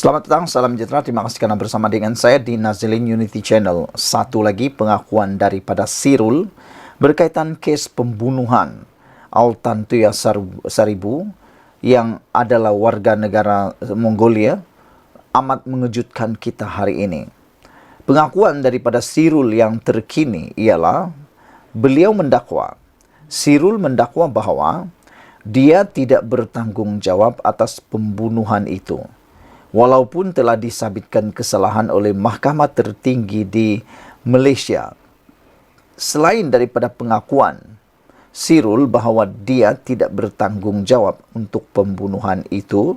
Selamat datang, salam sejahtera. Terima kasih karena bersama dengan saya di Nazilin Unity Channel. Satu lagi pengakuan daripada Sirul berkaitan kes pembunuhan Altantuya Saribu yang adalah warga negara Mongolia amat mengejutkan kita hari ini. Pengakuan daripada Sirul yang terkini ialah beliau Sirul mendakwa bahawa dia tidak bertanggung jawab atas pembunuhan itu, walaupun telah disabitkan kesalahan oleh mahkamah tertinggi di Malaysia. Selain daripada pengakuan Sirul bahawa dia tidak bertanggung jawab untuk pembunuhan itu,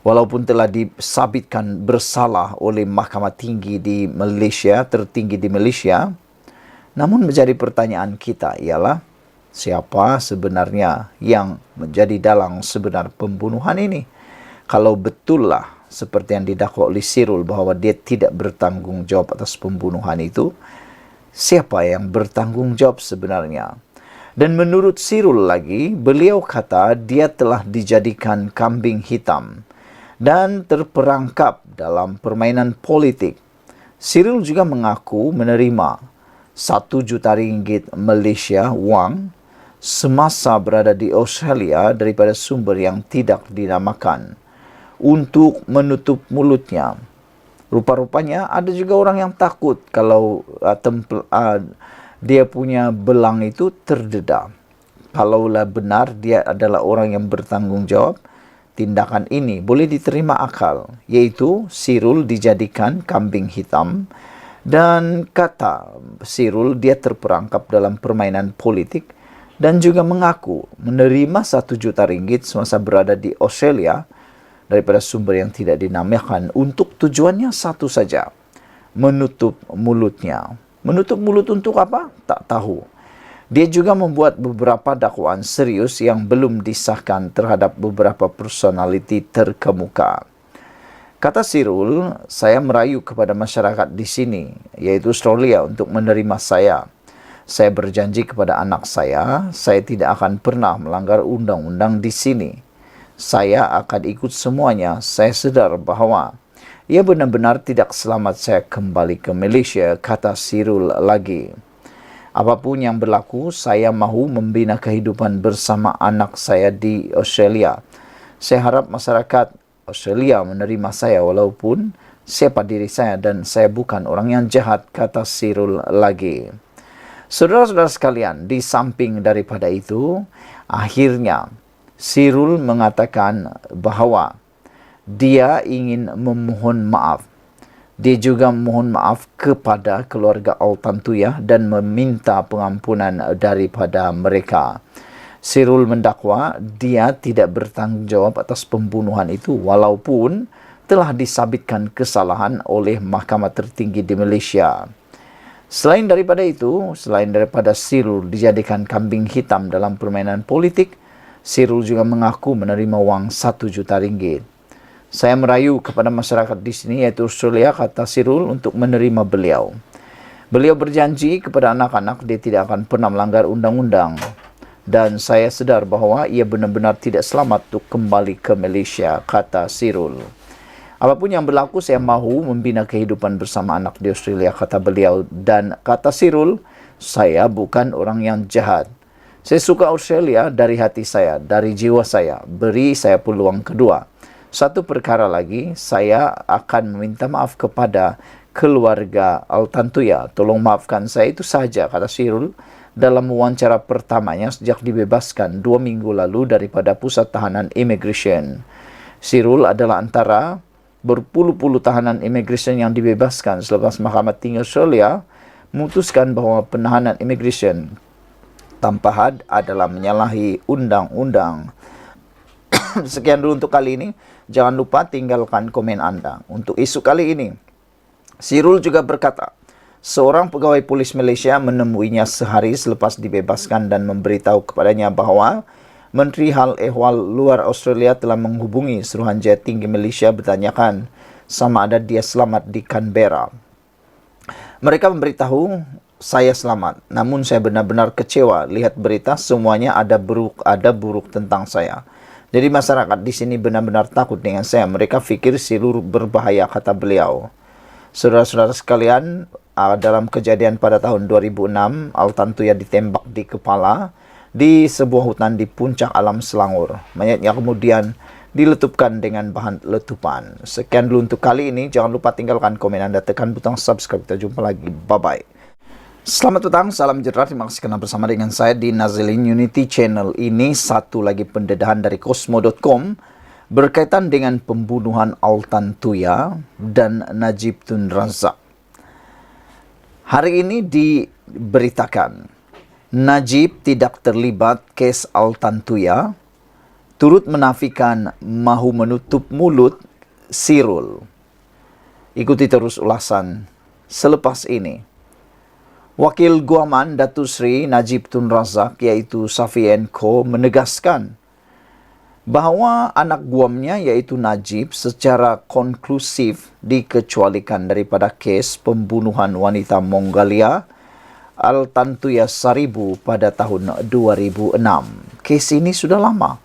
walaupun telah disabitkan bersalah oleh mahkamah tinggi di Malaysia, tertinggi di Malaysia, namun menjadi pertanyaan kita ialah, siapa sebenarnya yang menjadi dalang sebenar pembunuhan ini? Kalau betullah seperti yang didakwa oleh Sirul bahawa dia tidak bertanggung jawab atas pembunuhan itu, siapa yang bertanggung jawab sebenarnya? Dan menurut Sirul lagi, beliau kata dia telah dijadikan kambing hitam dan terperangkap dalam permainan politik. Sirul juga mengaku menerima 1 juta ringgit Malaysia wang semasa berada di Australia daripada sumber yang tidak dinamakan untuk menutup mulutnya. Rupa-rupanya ada juga orang yang takut kalau dia punya belang itu terdedah. Kalaulah benar dia adalah orang yang bertanggung jawab, tindakan ini boleh diterima akal, yaitu Sirul dijadikan kambing hitam dan kata Sirul dia terperangkap dalam permainan politik dan juga mengaku menerima 1 juta ringgit semasa berada di Australia daripada sumber yang tidak dinamakan untuk tujuannya satu saja, menutup mulutnya. Menutup mulut untuk apa? Tak tahu. Dia juga membuat beberapa dakwaan serius yang belum disahkan terhadap beberapa personaliti terkemuka. Kata Sirul, saya merayu kepada masyarakat di sini, yaitu Australia, untuk menerima saya. Saya berjanji kepada anak saya tidak akan pernah melanggar undang-undang di sini. Saya akan ikut semuanya. Saya sedar bahawa ia benar-benar tidak selamat saya kembali ke Malaysia, kata Sirul lagi. Apapun yang berlaku, saya mahu membina kehidupan bersama anak saya di Australia. Saya harap masyarakat Australia menerima saya walaupun siapa diri saya dan saya bukan orang yang jahat, kata Sirul lagi. Saudara-saudara sekalian, di samping daripada itu, akhirnya Sirul mengatakan bahawa dia ingin memohon maaf. Dia juga memohon maaf kepada keluarga Altantuya dan meminta pengampunan daripada mereka. Sirul mendakwa dia tidak bertanggung jawab atas pembunuhan itu walaupun telah disabitkan kesalahan oleh mahkamah tertinggi di Malaysia. Selain daripada itu, selain daripada Sirul dijadikan kambing hitam dalam permainan politik, Sirul juga mengaku menerima wang 1 juta ringgit. Saya merayu kepada masyarakat di sini, yaitu Australia, kata Sirul, untuk menerima beliau. Beliau berjanji kepada anak-anak dia tidak akan pernah melanggar undang-undang. Dan saya sedar bahawa ia benar-benar tidak selamat untuk kembali ke Malaysia, kata Sirul. Apapun yang berlaku, saya mahu membina kehidupan bersama anak di Australia, kata beliau. Dan kata Sirul, saya bukan orang yang jahat. Saya suka Australia dari hati saya, dari jiwa saya. Beri saya peluang kedua. Satu perkara lagi, saya akan meminta maaf kepada keluarga Altantuya. Tolong maafkan saya, itu saja, kata Sirul dalam wawancara pertamanya sejak dibebaskan 2 minggu lalu daripada pusat tahanan immigration. Sirul adalah antara berpuluh-puluh tahanan immigration yang dibebaskan selepas mahkamah tinggi Australia memutuskan bahawa penahanan immigration tanpa had adalah menyalahi undang-undang. Sekian dulu untuk kali ini. Jangan lupa tinggalkan komen anda. Untuk isu kali ini, Sirul juga berkata, seorang pegawai polis Malaysia menemuinya sehari selepas dibebaskan dan memberitahu kepadanya bahawa Menteri Hal Ehwal Luar Australia telah menghubungi Suruhanjaya Tinggi Malaysia bertanyakan sama ada dia selamat di Canberra. Mereka memberitahu saya selamat, namun saya benar-benar kecewa lihat berita semuanya ada buruk tentang saya. Jadi masyarakat di sini benar-benar takut dengan saya. Mereka pikir Sirul berbahaya, kata beliau. Saudara-saudara sekalian, dalam kejadian pada tahun 2006, Altantuya ditembak di kepala di sebuah hutan di puncak alam Selangor. Mayatnya kemudian diletupkan dengan bahan letupan. Sekian dulu untuk kali ini. Jangan lupa tinggalkan komen Anda, tekan butang subscribe. Kita jumpa lagi. Bye-bye. Selamat petang, salam sejahtera. Terima kasih karena bersama dengan saya di Nazilin Unity Channel. Ini satu lagi pendedahan dari Cosmo.com berkaitan dengan pembunuhan Altantuya dan Najib Tun Razak. Hari ini diberitakan Najib tidak terlibat kes Altantuya, turut menafikan mahu menutup mulut Sirul. Ikuti terus ulasan selepas ini. Wakil Guaman Datuk Seri Najib Tun Razak yaitu Safi Enko menegaskan bahawa anak guamnya yaitu Najib secara konklusif dikecualikan daripada kes pembunuhan wanita Mongolia Altantuya Saribu pada tahun 2006. Kes ini sudah lama.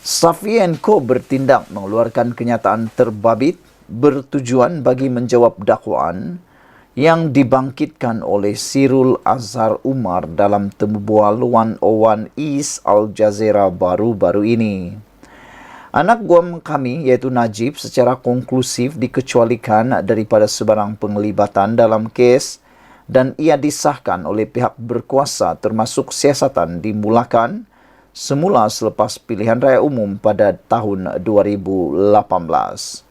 Safi Enko bertindak mengeluarkan kenyataan terbabit bertujuan bagi menjawab dakwaan yang dibangkitkan oleh Sirul Azhar Umar dalam tembual 101 East Al Jazeera baru-baru ini. Anak guam kami yaitu Najib secara konklusif dikecualikan daripada sebarang penglibatan dalam kes dan ia disahkan oleh pihak berkuasa termasuk siasatan dimulakan semula selepas pilihan raya umum pada tahun 2018.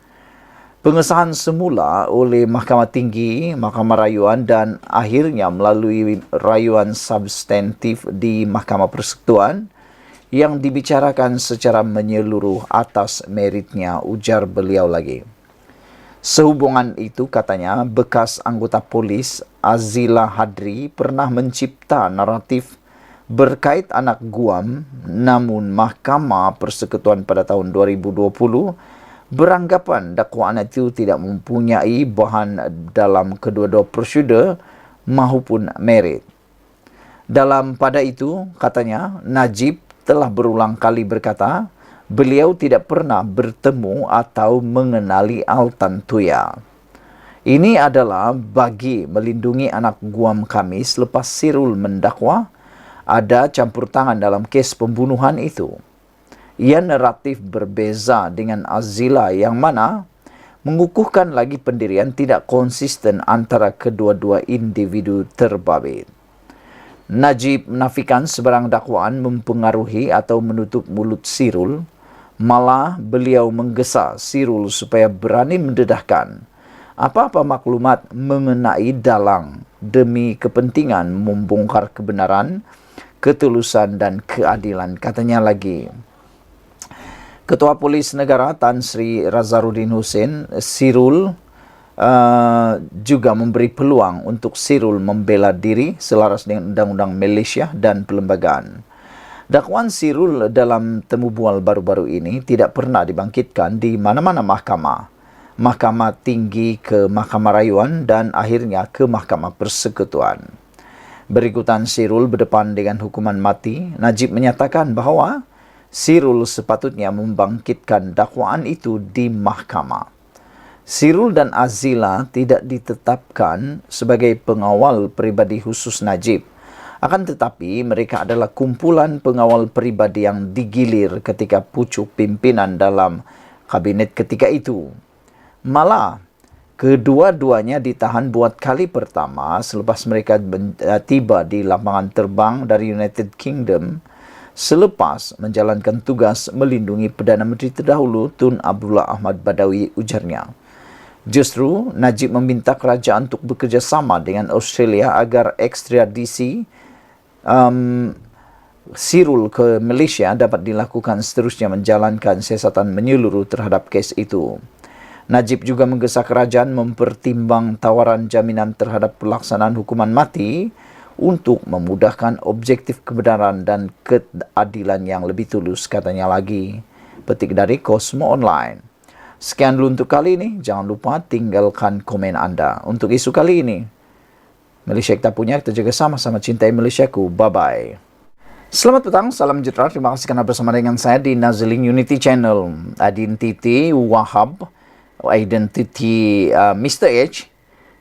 Pengesahan semula oleh Mahkamah Tinggi, Mahkamah Rayuan dan akhirnya melalui rayuan substantif di Mahkamah Persekutuan yang dibicarakan secara menyeluruh atas meritnya, ujar beliau lagi. Sehubungan itu katanya bekas anggota polis Azila Hadri pernah mencipta naratif berkait anak guam, namun Mahkamah Persekutuan pada tahun 2020 beranggapan dakwaan itu tidak mempunyai bahan dalam kedua-dua prosedur maupun merit. Pada itu, katanya, Najib telah berulang kali berkata, beliau tidak pernah bertemu atau mengenali Altantuya. Ini adalah bagi melindungi anak guam kami selepas Sirul mendakwa ada campur tangan dalam kes pembunuhan itu. Ia naratif berbeza dengan Azila yang mana mengukuhkan lagi pendirian tidak konsisten antara kedua-dua individu terbabit. Najib menafikan sebarang dakwaan mempengaruhi atau menutup mulut Sirul, malah beliau menggesa Sirul supaya berani mendedahkan apa-apa maklumat mengenai dalang demi kepentingan membongkar kebenaran, ketulusan dan keadilan. Katanya lagi, Ketua Polis Negara Tan Sri Razarudin Hussein, Sirul juga memberi peluang untuk Sirul membela diri selaras dengan Undang-Undang Malaysia dan Perlembagaan. Dakwaan Sirul dalam temubual baru-baru ini tidak pernah dibangkitkan di mana-mana mahkamah. Mahkamah Tinggi ke Mahkamah Rayuan dan akhirnya ke Mahkamah Persekutuan. Berikutan Sirul berdepan dengan hukuman mati, Najib menyatakan bahawa Sirul sepatutnya membangkitkan dakwaan itu di mahkamah. Sirul dan Azila tidak ditetapkan sebagai pengawal peribadi khusus Najib. Akan tetapi mereka adalah kumpulan pengawal peribadi yang digilir ketika pucuk pimpinan dalam kabinet ketika itu. Malah, kedua-duanya ditahan buat kali pertama selepas mereka tiba di lapangan terbang dari United Kingdom selepas menjalankan tugas melindungi Perdana Menteri terdahulu Tun Abdullah Ahmad Badawi, ujarnya. Justru, Najib meminta kerajaan untuk bekerjasama dengan Australia agar ekstradisi Sirul ke Malaysia dapat dilakukan seterusnya menjalankan siasatan menyeluruh terhadap kes itu. Najib juga menggesa kerajaan mempertimbang tawaran jaminan terhadap pelaksanaan hukuman mati untuk memudahkan objektif kebenaran dan keadilan yang lebih tulus, katanya lagi. Petik dari Cosmo Online. Sekian dulu untuk kali ini. Jangan lupa tinggalkan komen Anda. Untuk isu kali ini, Malaysia kita punya, kita jaga sama-sama cintai Malaysiaku. Bye-bye. Selamat petang, salam sejahtera. Terima kasih karena bersama dengan saya di Nazilin Unity Channel. Identiti Wahab, identiti Mr. H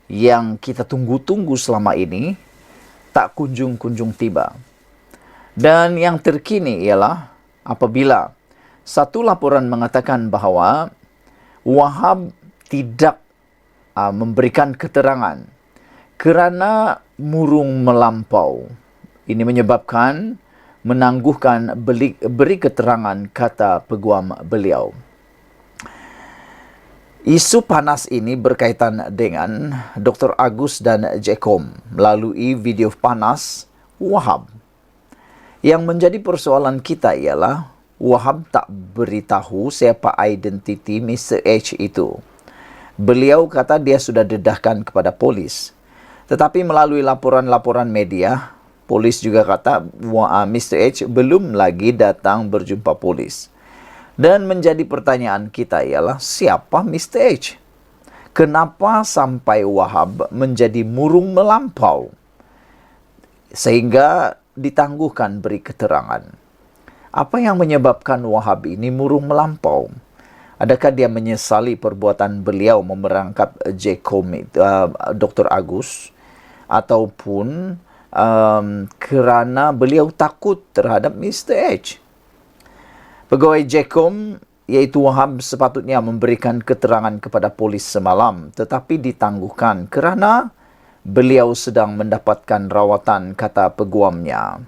yang kita tunggu-tunggu selama ini tak kunjung-kunjung tiba. Dan yang terkini ialah apabila satu laporan mengatakan bahawa Wahab tidak memberikan keterangan kerana murung melampau. Ini menyebabkan menangguhkan beri keterangan, kata peguam beliau. Isu panas ini berkaitan dengan Dr. Agus dan Jekom melalui video panas Wahab. Yang menjadi persoalan kita ialah Wahab tak beritahu siapa identiti Mr. H itu. Beliau kata dia sudah dedahkan kepada polis. Tetapi melalui laporan-laporan media, polis juga kata Mr. H belum lagi datang berjumpa polis. Dan menjadi pertanyaan kita ialah siapa Mr. H? Kenapa sampai Wahab menjadi murung melampau sehingga ditangguhkan beri keterangan? Apa yang menyebabkan Wahab ini murung melampau? Adakah dia menyesali perbuatan beliau memerangkap Jekom, Dr. Agus, ataupun kerana beliau takut terhadap Mr. H? Pegawai Jekom iaitu Wahab sepatutnya memberikan keterangan kepada polis semalam tetapi ditangguhkan kerana beliau sedang mendapatkan rawatan, kata peguamnya.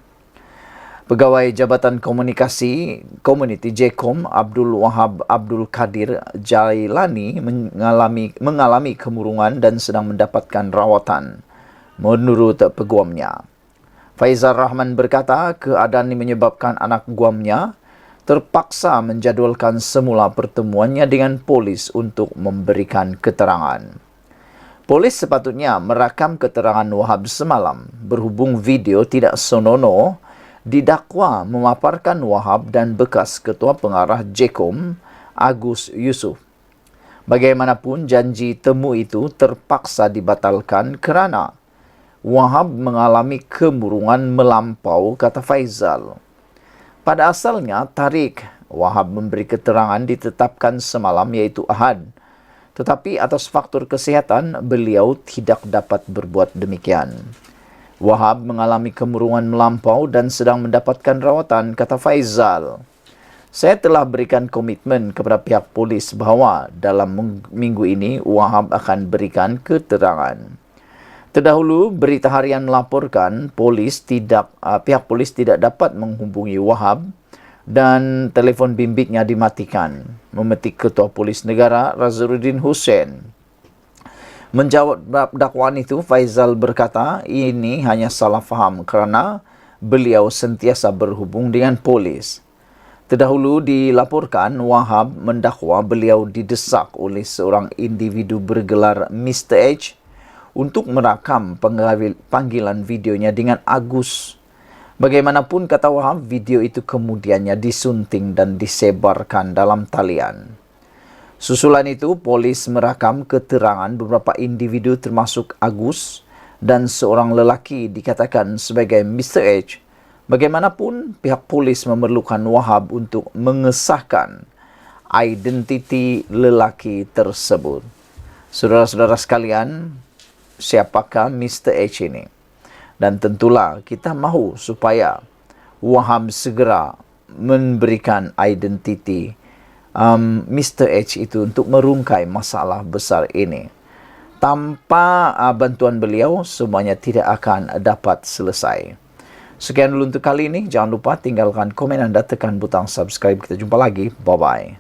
Pegawai Jabatan Komunikasi Komuniti Jekom Abdul Wahab Abdul Kadir Jailani mengalami kemurungan dan sedang mendapatkan rawatan menurut peguamnya. Faizal Rahman berkata keadaan ini menyebabkan anak guamnya terpaksa menjadualkan semula pertemuannya dengan polis untuk memberikan keterangan. Polis sepatutnya merakam keterangan Wahab semalam berhubung video tidak senonoh didakwa memaparkan Wahab dan bekas ketua pengarah Jekom Agus Yusuf. Bagaimanapun janji temu itu terpaksa dibatalkan kerana Wahab mengalami kemurungan melampau, kata Faizal. Pada asalnya, tarikh Wahab memberi keterangan ditetapkan semalam iaitu Ahad. Tetapi atas faktor kesihatan, beliau tidak dapat berbuat demikian. Wahab mengalami kemurungan melampau dan sedang mendapatkan rawatan, kata Faizal. Saya telah berikan komitmen kepada pihak polis bahawa dalam minggu ini Wahab akan berikan keterangan. Terdahulu, berita harian melaporkan pihak polis tidak dapat menghubungi Wahab dan telefon bimbitnya dimatikan, memetik Ketua Polis Negara Razarudin Hussein. Menjawab dakwaan itu, Faizal berkata ini hanya salah faham kerana beliau sentiasa berhubung dengan polis. Terdahulu dilaporkan Wahab mendakwa beliau didesak oleh seorang individu bergelar Mr. H untuk merakam panggilan videonya dengan Agus. Bagaimanapun, kata Wahab, video itu kemudiannya disunting dan disebarkan dalam talian. Susulan itu, polis merakam keterangan beberapa individu termasuk Agus dan seorang lelaki dikatakan sebagai Mr. H. Bagaimanapun, pihak polis memerlukan Wahab untuk mengesahkan identiti lelaki tersebut. Saudara-saudara sekalian, siapakah Mr. H ini? Dan tentulah kita mahu supaya Wahab segera memberikan identiti Mr. H itu untuk merungkai masalah besar ini. Tanpa bantuan beliau, semuanya tidak akan dapat selesai. Sekian dulu untuk kali ini. Jangan lupa tinggalkan komen Anda, tekan butang subscribe. Kita jumpa lagi. Bye-bye.